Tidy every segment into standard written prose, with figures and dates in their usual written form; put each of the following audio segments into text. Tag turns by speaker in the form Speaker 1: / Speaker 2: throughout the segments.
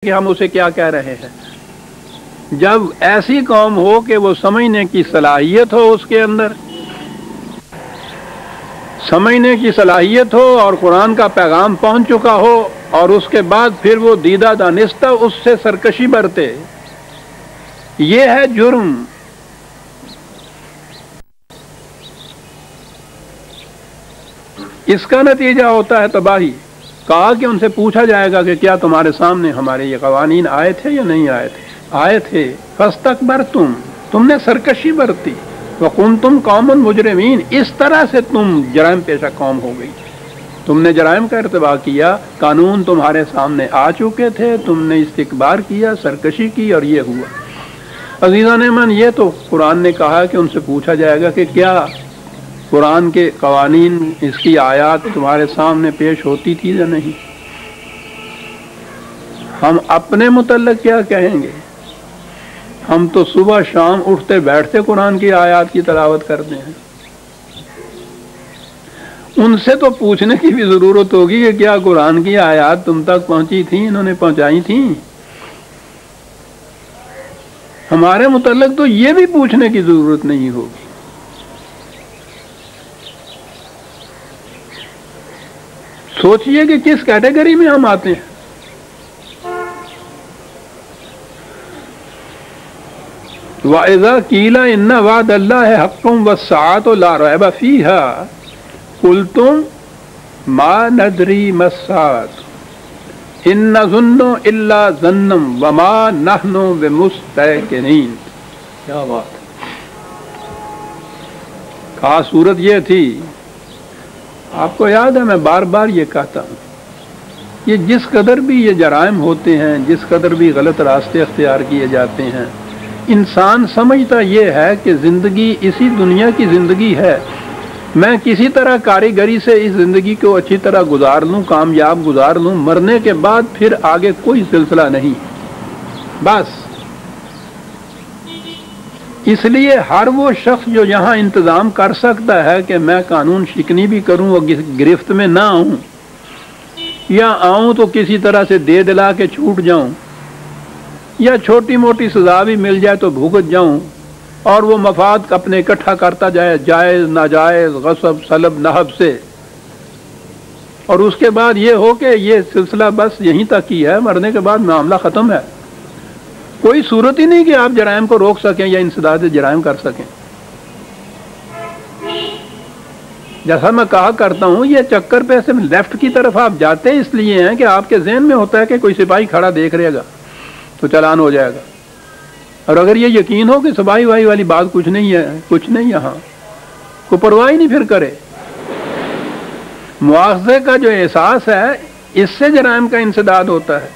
Speaker 1: کہ ہم اسے کیا کہہ رہے ہیں. جب ایسی قوم ہو کہ وہ سمجھنے کی صلاحیت ہو، اس کے اندر سمجھنے کی صلاحیت ہو اور قرآن کا پیغام پہنچ چکا ہو، اور اس کے بعد پھر وہ دیدہ دانستہ اس سے سرکشی برتے، یہ ہے جرم. اس کا نتیجہ ہوتا ہے تباہی. کہا کہ ان سے پوچھا جائے گا کہ کیا تمہارے سامنے ہمارے یہ قوانین آئے تھے یا نہیں آئے تھے؟ آئے تھے. فاستکبرتم، تم نے سرکشی برتی. وکنتم قوما مجرمین، اس طرح سے تم جرائم پیشہ قوم ہو گئی. تم نے جرائم کا ارتکاب کیا، قانون تمہارے سامنے آ چکے تھے، تم نے استکبار کیا، سرکشی کی، اور یہ ہوا. عزیزان من، یہ تو قرآن نے کہا کہ ان سے پوچھا جائے گا کہ کیا قرآن کے قوانین، اس کی آیات تمہارے سامنے پیش ہوتی تھی یا نہیں. ہم اپنے متعلق کیا کہیں گے؟ ہم تو صبح شام اٹھتے بیٹھتے قرآن کی آیات کی تلاوت کرتے ہیں. ان سے تو پوچھنے کی بھی ضرورت ہوگی کہ کیا قرآن کی آیات تم تک پہنچی تھیں، انہوں نے پہنچائی تھیں. ہمارے متعلق تو یہ بھی پوچھنے کی ضرورت نہیں ہوگی. سوچئے کہ کس کیٹیگری میں ہم آتے ہیں. وَإِذَا قِيلَ إِنَّ وَعْدَ اللَّهِ حَقٌّ وَالسَّاعَةُ لَا رَيْبَ فِيهَا قُلْتُمْ مَا نَدْرِي مَا السَّاعَةُ إِن نَّظُنُّ إِلَّا ظَنًّا وَمَا نَحْنُ بِمُسْتَيْقِنِينَ. کیا بات. خاص صورت یہ تھی، آپ کو یاد ہے میں بار بار یہ کہتا ہوں، یہ جس قدر بھی یہ جرائم ہوتے ہیں، جس قدر بھی غلط راستے اختیار کیے جاتے ہیں، انسان سمجھتا یہ ہے کہ زندگی اسی دنیا کی زندگی ہے، میں کسی طرح کاریگری سے اس زندگی کو اچھی طرح گزار لوں، کامیاب گزار لوں، مرنے کے بعد پھر آگے کوئی سلسلہ نہیں. بس اس لیے ہر وہ شخص جو یہاں انتظام کر سکتا ہے کہ میں قانون شکنی بھی کروں اور گرفت میں نہ آؤں، یا آؤں تو کسی طرح سے دے دلا کے چھوٹ جاؤں، یا چھوٹی موٹی سزا بھی مل جائے تو بھگت جاؤں، اور وہ مفاد اپنے اکٹھا کرتا جائے، جائز ناجائز غصب سلب نہب سے، اور اس کے بعد یہ ہو کہ یہ سلسلہ بس یہیں تک ہی ہے، مرنے کے بعد معاملہ ختم ہے. کوئی صورت ہی نہیں کہ آپ جرائم کو روک سکیں یا انسداد جرائم کر سکیں. جیسا میں کہا کرتا ہوں، یہ چکر پہ سے لیفٹ کی طرف آپ جاتے اس لیے ہیں کہ آپ کے ذہن میں ہوتا ہے کہ کوئی سپاہی کھڑا دیکھ رہے گا تو چلان ہو جائے گا. اور اگر یہ یقین ہو کہ سپاہی وائی والی بات کچھ نہیں ہے، کچھ نہیں، یہاں کوئی پرواہ نہیں پھر کرے. مواخذے کا جو احساس ہے، اس سے جرائم کا انسداد ہوتا ہے.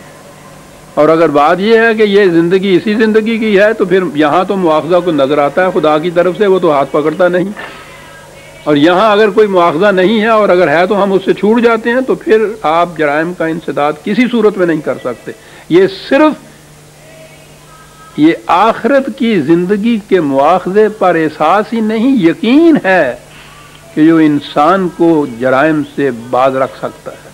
Speaker 1: اور اگر بات یہ ہے کہ یہ زندگی اسی زندگی کی ہے تو پھر یہاں تو مواخذہ کو نظر آتا ہے خدا کی طرف سے، وہ تو ہاتھ پکڑتا نہیں. اور یہاں اگر کوئی مواخذہ نہیں ہے اور اگر ہے تو ہم اس سے چھوٹ جاتے ہیں، تو پھر آپ جرائم کا انسداد کسی صورت میں نہیں کر سکتے. یہ صرف یہ آخرت کی زندگی کے مواخذے پر احساس ہی نہیں، یقین ہے کہ جو انسان کو جرائم سے باز رکھ سکتا ہے.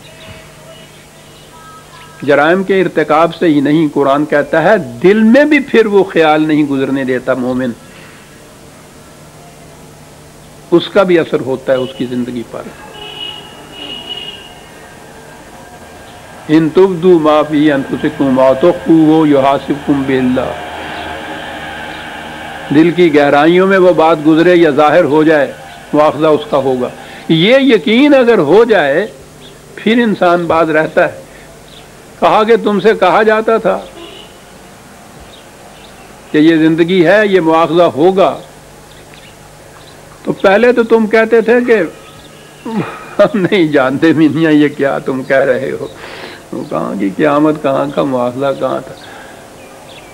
Speaker 1: جرائم کے ارتکاب سے ہی نہیں، قرآن کہتا ہے دل میں بھی پھر وہ خیال نہیں گزرنے دیتا مومن، اس کا بھی اثر ہوتا ہے اس کی زندگی پر. ان تبدوا ما فی انفسکم او تخفوہ یحاسبکم باللہ. دل کی گہرائیوں میں وہ بات گزرے یا ظاہر ہو جائے، مواخذہ اس کا ہوگا. یہ یقین اگر ہو جائے پھر انسان باز رہتا ہے. کہا کہ تم سے کہا جاتا تھا کہ یہ زندگی ہے، یہ مواخذہ ہوگا، تو پہلے تو تم کہتے تھے کہ ہم نہیں جانتے بھی نہیں یہ کیا تم کہہ رہے ہو. کہاں کی قیامت، کہاں کا مواخذہ، کہاں تھا.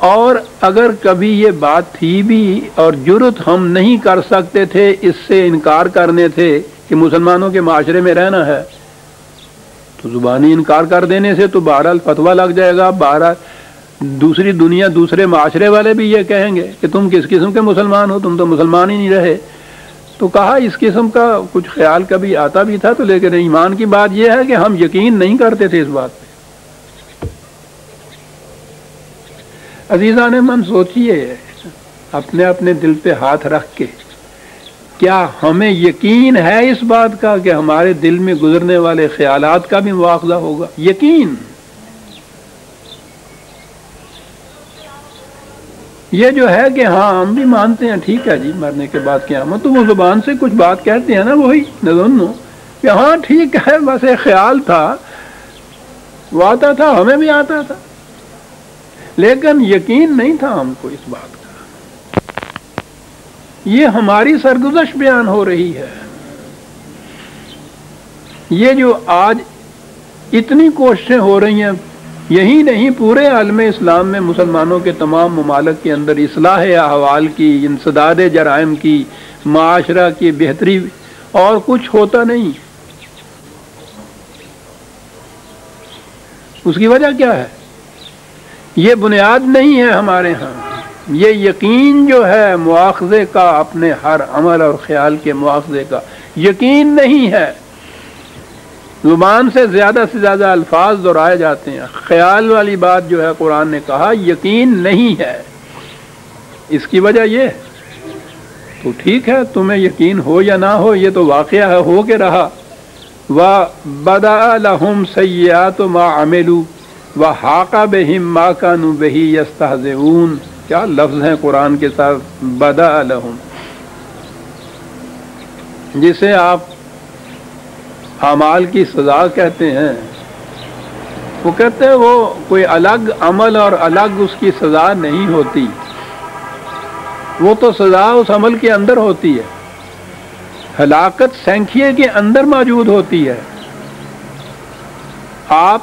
Speaker 1: اور اگر کبھی یہ بات تھی بھی اور جرت ہم نہیں کر سکتے تھے اس سے انکار کرنے تھے کہ مسلمانوں کے معاشرے میں رہنا ہے، تو زبانی انکار کر دینے سے تو بہرحال فتویٰ لگ جائے گا. بہرحال دوسری دنیا، دوسرے معاشرے والے بھی یہ کہیں گے کہ تم کس قسم کے مسلمان ہو، تم تو مسلمان ہی نہیں رہے. تو کہا اس قسم کا کچھ خیال کبھی آتا بھی تھا، تو لیکن ایمان کی بات یہ ہے کہ ہم یقین نہیں کرتے تھے اس بات پہ. عزیزان من سوچئے اپنے اپنے دل پہ ہاتھ رکھ کے، کیا ہمیں یقین ہے اس بات کا کہ ہمارے دل میں گزرنے والے خیالات کا بھی مواخذہ ہوگا؟ یقین. یہ جو ہے کہ ہاں ہم بھی مانتے ہیں ٹھیک ہے جی مرنے کے بعد قیامت، تو وہ زبان سے کچھ بات کہتے ہیں نا، وہی نظنو کہ ہاں ٹھیک ہے بس ایک خیال تھا، وہ آتا تھا، ہمیں بھی آتا تھا، لیکن یقین نہیں تھا ہم کو اس بات کا. یہ ہماری سرگزشت بیان ہو رہی ہے. یہ جو آج اتنی کوششیں ہو رہی ہیں، یہی نہیں پورے عالم اسلام میں مسلمانوں کے تمام ممالک کے اندر اصلاح احوال کی، انسداد جرائم کی، معاشرہ کی بہتری، اور کچھ ہوتا نہیں. اس کی وجہ کیا ہے؟ یہ بنیاد نہیں ہے ہمارے ہاں. یہ یقین جو ہے مواخذے کا، اپنے ہر عمل اور خیال کے مواخذے کا یقین نہیں ہے. زبان سے زیادہ الفاظ دہرائے جاتے ہیں، خیال والی بات جو ہے قرآن نے کہا یقین نہیں ہے. اس کی وجہ یہ تو ٹھیک ہے تمہیں یقین ہو یا نہ ہو، یہ تو واقعہ ہے، ہو کے رہا. وَبَدَأَ لَهُمْ سَيِّئَاتُ مَا عَمِلُوا وَحَاقَ بِهِم مَّا كَانُوا بِهِ يَسْتَهْزِئُونَ. کیا لفظ ہیں قرآن کے ساتھ، بَدَأَ لَهُمْ، جسے آپ اعمال کی سزا کہتے ہیں. وہ کہتے ہیں وہ کوئی الگ عمل اور الگ اس کی سزا نہیں ہوتی، وہ تو سزا اس عمل کے اندر ہوتی ہے. ہلاکت سینکھیے کے اندر موجود ہوتی ہے. آپ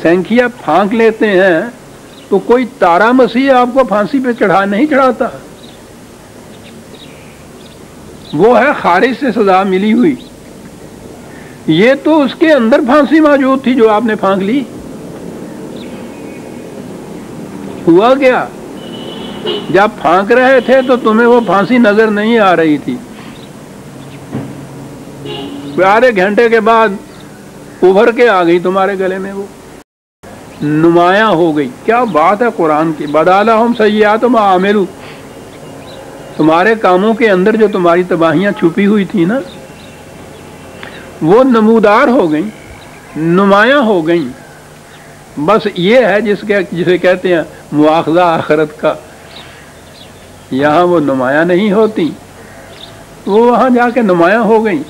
Speaker 1: سینکھیا پھانک لیتے ہیں تو کوئی تارا مسیح آپ کو پھانسی پہ نہیں چڑھاتا، وہ ہے خارج سے سزا ملی ہوئی. یہ تو اس کے اندر پھانسی موجود تھی جو آپ نے پھانک لی. ہوا کیا؟ جب پھانک رہے تھے تو تمہیں وہ پھانسی نظر نہیں آ رہی تھی، آدھے گھنٹے کے بعد ابھر کے آ گئی تمہارے گلے میں، وہ نمایاں ہو گئی. کیا بات ہے قرآن کی. بَدَأَ لَهُمْ سَيِّئَاتُ مَا عَمِلُوا، تمہارے کاموں کے اندر جو تمہاری تباہیاں چھپی ہوئی تھی نا، وہ نمودار ہو گئیں، نمایاں ہو گئیں. بس یہ ہے جسے کہتے ہیں مواخذہ آخرت کا. یہاں وہ نمایاں نہیں ہوتی، وہ وہاں جا کے نمایاں ہو گئیں.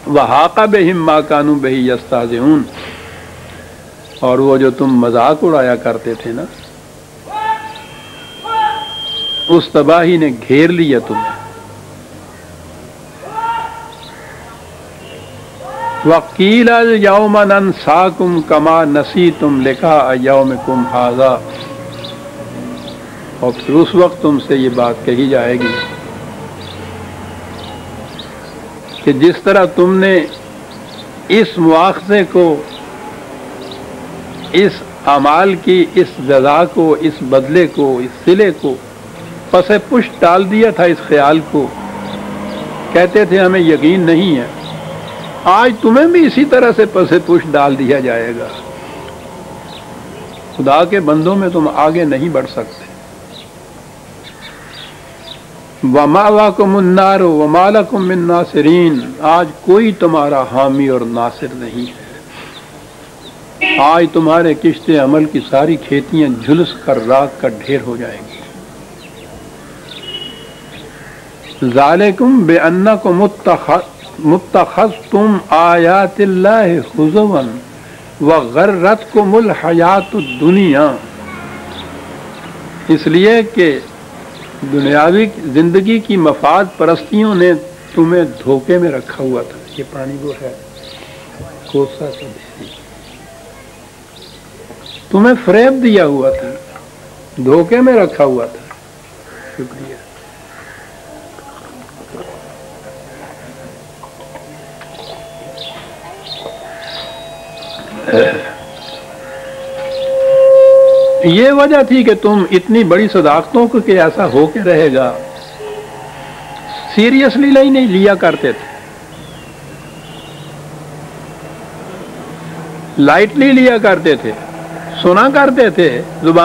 Speaker 1: وَحَاقَ بِهِم مَّا كَانُوا بِهِ يَسْتَهْزِئُونَ. اور وہ جو تم مذاق اڑایا کرتے تھے نا، اس تباہی نے گھیر لیا تمہیں. وَقِيلَ الْيَوْمَ نَنسَاكُمْ كَمَا نَسِيتُمْ لِقَاءَ يَوْمِكُمْ هَٰذَا. اور پھر اس وقت تم سے یہ بات کہی جائے گی کہ جس طرح تم نے اس مواخذے کو، اس اعمال کی اس جزا کو، اس بدلے کو، اس صلے کو پس پشت ڈال دیا تھا، اس خیال کو کہتے تھے ہمیں یقین نہیں ہے، آج تمہیں بھی اسی طرح سے پس پشت ڈال دیا جائے گا. خدا کے بندوں میں تم آگے نہیں بڑھ سکتے. وَمَأْوَاكُمُ النَّارُ وَمَا لَكُم مِّن نَّاصِرِينَ. آج کوئی تمہارا حامی اور ناصر نہیں ہے. آج تمہارے کشتے عمل کی ساری کھیتیاں جھلس کر راکھ کا ڈھیر ہو جائیں گی. ذَلِكُمْ بِأَنَّكُمْ مُتَّخَذْتُمْ آیَاتِ اللَّهِ هُزُوًا وَغَرَّتْكُمُ الْحَیَاةُ الدُّنْیَا. اس لیے کہ دنیاوی زندگی کی مفاد پرستیوں نے تمہیں دھوکے میں رکھا ہوا تھا. یہ پانی وہ ہے کوسا کا دیسی، تمہیں فریب دیا ہوا تھا، دھوکے میں رکھا ہوا تھا. شکریہ. یہ وجہ تھی کہ تم اتنی بڑی صداقتوں کو کہ ایسا ہو کے رہے گا سیریسلی نہیں لیا کرتے تھے، لائٹلی لیا کرتے تھے، سنا کرتے تھے، زبان